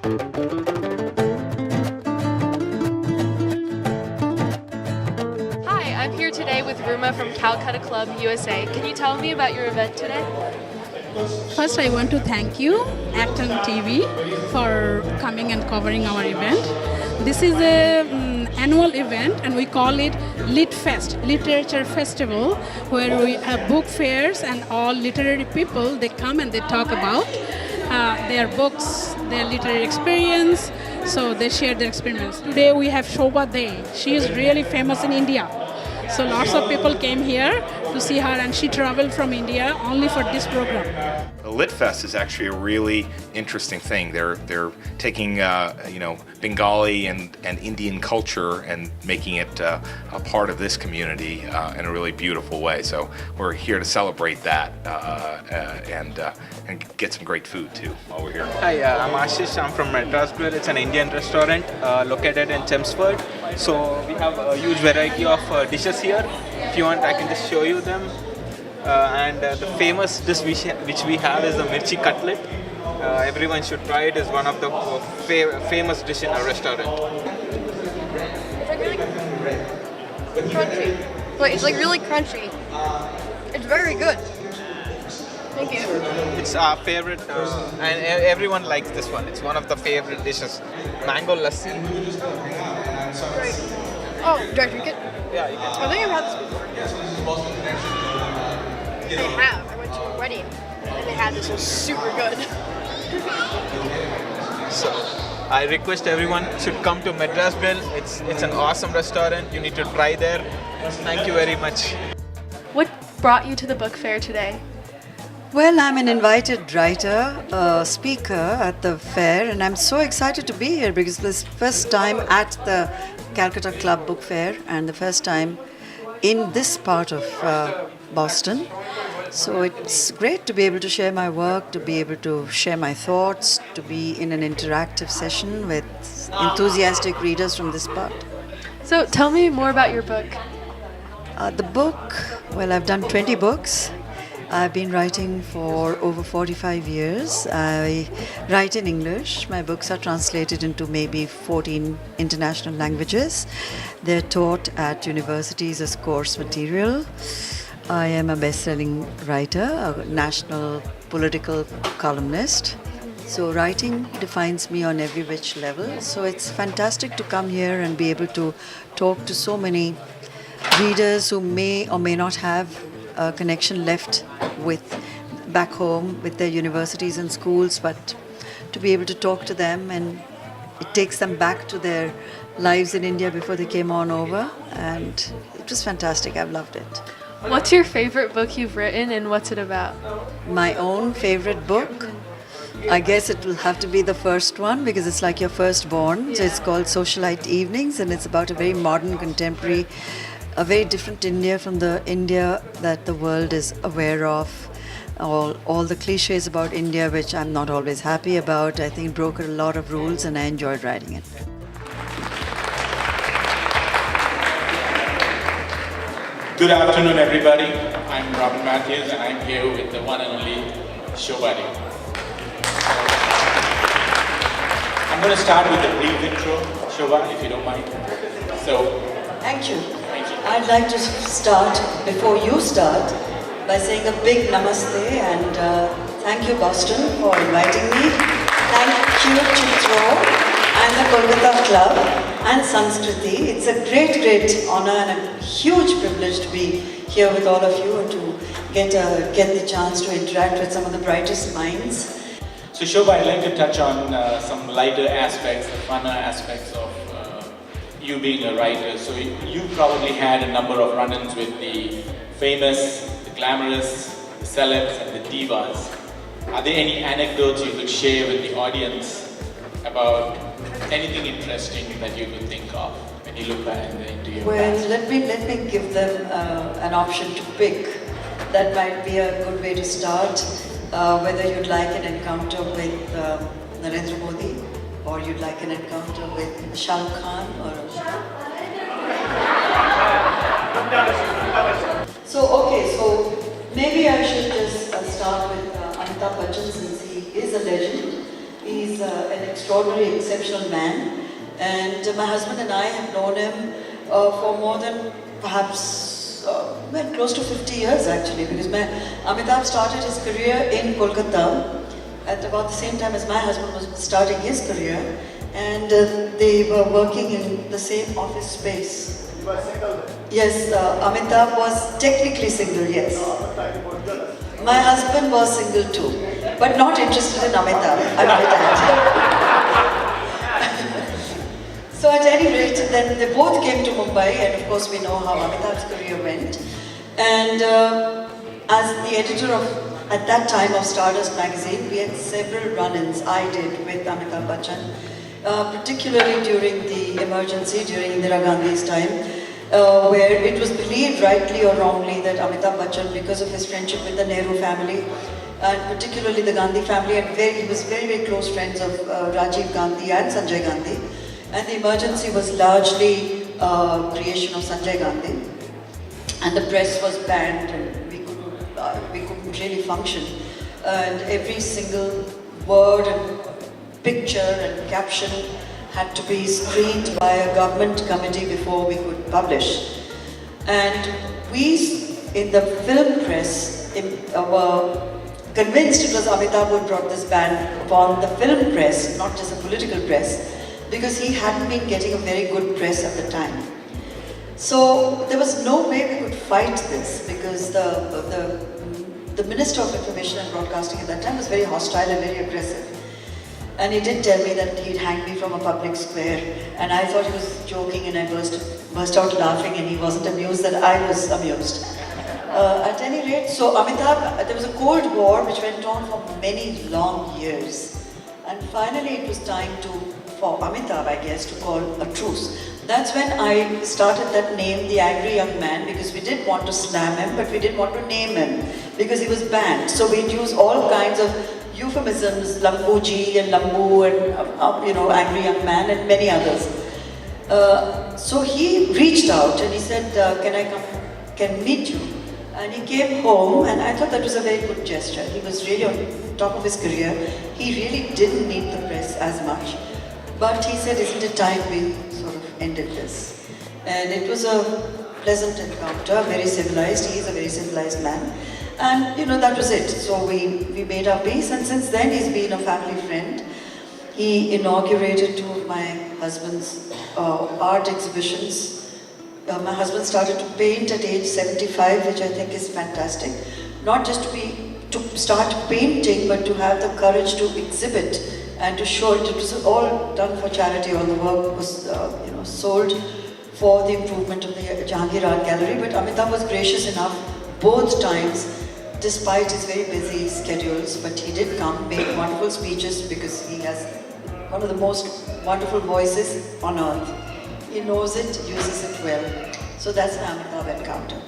Hi, I'm here today with Ruma from Calcutta Club, USA. Can you tell me about your event today? First, I want to thank you, ActonTV, for coming and covering our event. This is an annual event, and we call it Lit Fest, Literature Festival, where we have book fairs and all literary people, they come and they talk about their books, their literary experience, so they share their experience. Today we have Shobha Dey. She is really famous in India. So lots of people came here to see her, and she traveled from India only for this program. The Lit Fest is actually a really interesting thing. They're taking Bengali and Indian culture and making it a part of this community in a really beautiful way. So we're here to celebrate that and get some great food too while we're here. Hi, I'm Ashish. I'm from Madras Grill. It's an Indian restaurant located in Chelmsford. So we have a huge variety of dishes here. If you want, I can just show you them. The famous dish which we have is the mirchi cutlet. Everyone should try it. It's one of the famous dish in our restaurant. It's like crunchy. Wait, it's like really crunchy. It's very good. Thank you. It's our favorite, and everyone likes this one. It's one of the favorite dishes. Mango lassi. Great. Oh, do I drink it? Yeah, you can. I think I've had this before. I have. I went to a wedding and they had this. It was super good. So, I request everyone should come to Madras Grill. It's an awesome restaurant. You need to try there. Thank you very much. What brought you to the book fair today? Well, I'm an invited writer, speaker at the fair, and I'm so excited to be here because this first time at the Calcutta Club Book Fair and the first time in this part of Boston. So it's great to be able to share my work, to be able to share my thoughts, to be in an interactive session with enthusiastic readers from this part. So tell me more about your book. The book, well, I've done 20 books. I've been writing for over 45 years. I write in English. My books are translated into maybe 14 international languages. They're taught at universities as course material. I am a best-selling writer, a national political columnist. So writing defines me on every which level. So it's fantastic to come here and be able to talk to so many readers who may or may not have a connection left with back home with their universities and schools, but to be able to talk to them, and it takes them back to their lives in India before they came on over, and it was fantastic. I've loved it. What's your favorite book you've written and what's it about? My own favorite book, I guess it will have to be the first one because it's like your firstborn. So it's called Socialite Evenings, and it's about a very modern, contemporary, a very different India from the India that the world is aware of. All the cliches about India, which I'm not always happy about. I think it broke a lot of rules and I enjoyed writing it. Good afternoon, everybody. I'm Robin Matthews, and I'm here with the one and only Shobha Dey. I'm going to start with a brief intro, Shobha, if you don't mind. Thank you. I'd like to start, before you start, by saying a big namaste and thank you, Boston, for inviting me. Thank you, Chitro and the Kolkata Club and Sanskriti. It's a great, great honor and a huge privilege to be here with all of you and to get the chance to interact with some of the brightest minds. So Shobha, I'd like to touch on some lighter aspects, the funner aspects of you being a writer. So you probably had a number of run-ins with the famous, the glamorous, the celebs and the divas. Are there any anecdotes you could share with the audience about anything interesting that you could think of when you look back into your past? Let me give them an option to pick. That might be a good way to start. Whether you'd like an encounter with Narendra Modi, or you'd like an encounter with Shah Rukh Khan, or... So maybe I should just start with Amitabh Bachchan, since he is a legend. He's an extraordinary, exceptional man. And my husband and I have known him for more than perhaps close to 50 years actually, because Amitabh started his career in Kolkata at about the same time as my husband was starting his career, and they were working in the same office space. You were single then? Yes, Amitabh was technically single, yes. My husband was single too, but not interested in Amitabh, I might add. So at any rate, then they both came to Mumbai, and of course we know how Amitabh's career went. And as the editor of, at that time, of Stardust magazine, we had several run-ins I did with Amitabh Bachchan, particularly during the emergency, during Indira Gandhi's time, where it was believed, rightly or wrongly, that Amitabh Bachchan, because of his friendship with the Nehru family, and particularly the Gandhi family, and he was very, very close friends of Rajiv Gandhi and Sanjay Gandhi, and the emergency was largely creation of Sanjay Gandhi, and the press was banned, and we couldn't really function, and every single word and picture and caption had to be screened by a government committee before we could publish. And we in the film press were convinced it was Amitabh who brought this ban upon the film press, not just the political press, because he hadn't been getting a very good press at the time. So there was no way we could fight this, because the Minister of Information and Broadcasting at that time was very hostile and very aggressive. And he did tell me that he'd hang me from a public square, and I thought he was joking, and I burst out laughing, and he wasn't amused that I was amused. At any rate, so Amitabh, there was a Cold War which went on for many long years, and finally it was time for Amitabh, I guess, to call a truce. That's when I started that name, The Angry Young Man, because we didn't want to slam him, but we didn't want to name him, because he was banned. So we'd use all kinds of euphemisms, Lambuji and Lambu and Angry Young Man and many others. So he reached out and he said, can meet you? And he came home, and I thought that was a very good gesture. He was really on top of his career. He really didn't need the press as much. But he said, isn't it time we sort of ended this? And it was a pleasant encounter, very civilized. He's a very civilized man. And that was it. So we made our peace, and since then he's been a family friend. He inaugurated 2 of my husband's art exhibitions. My husband started to paint at age 75, which I think is fantastic. Not just to start painting, but to have the courage to exhibit and to show it. It was all done for charity. All the work was sold for the improvement of the Jahangir Art Gallery. But Amitabh was gracious enough both times, despite his very busy schedules, but he did come, made wonderful speeches, because he has one of the most wonderful voices on earth. He knows it, uses it well. So that's an Amitabh encounter.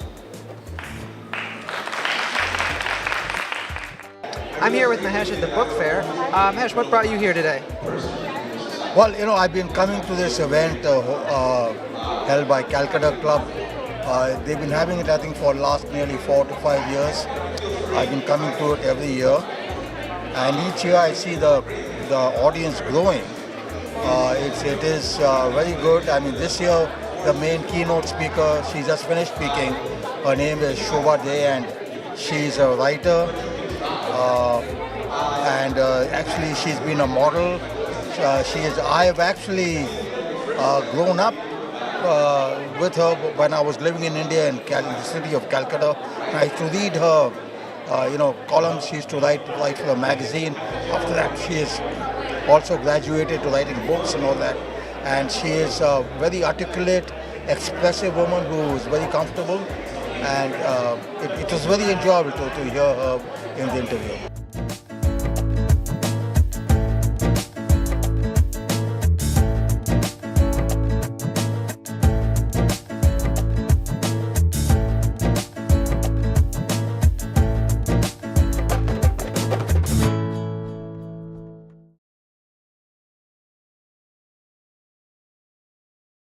I'm here with Mahesh at the book fair. Mahesh, what brought you here today? Well, I've been coming to this event held by Calcutta Club. They've been having it, I think, for the last nearly 4 to 5 years. I've been coming to it every year, and each year I see the audience growing. It is very good. I mean, this year the main keynote speaker, she just finished speaking. Her name is Shobha Dey, and she's a writer. And actually, she's been a model. I have actually grown up with her when I was living in India in the city of Calcutta. I used to read her, columns. She used to write for a magazine. After that, she is also graduated to writing books and all that. And she is a very articulate, expressive woman who is very comfortable. And it was very enjoyable to hear her in the interview.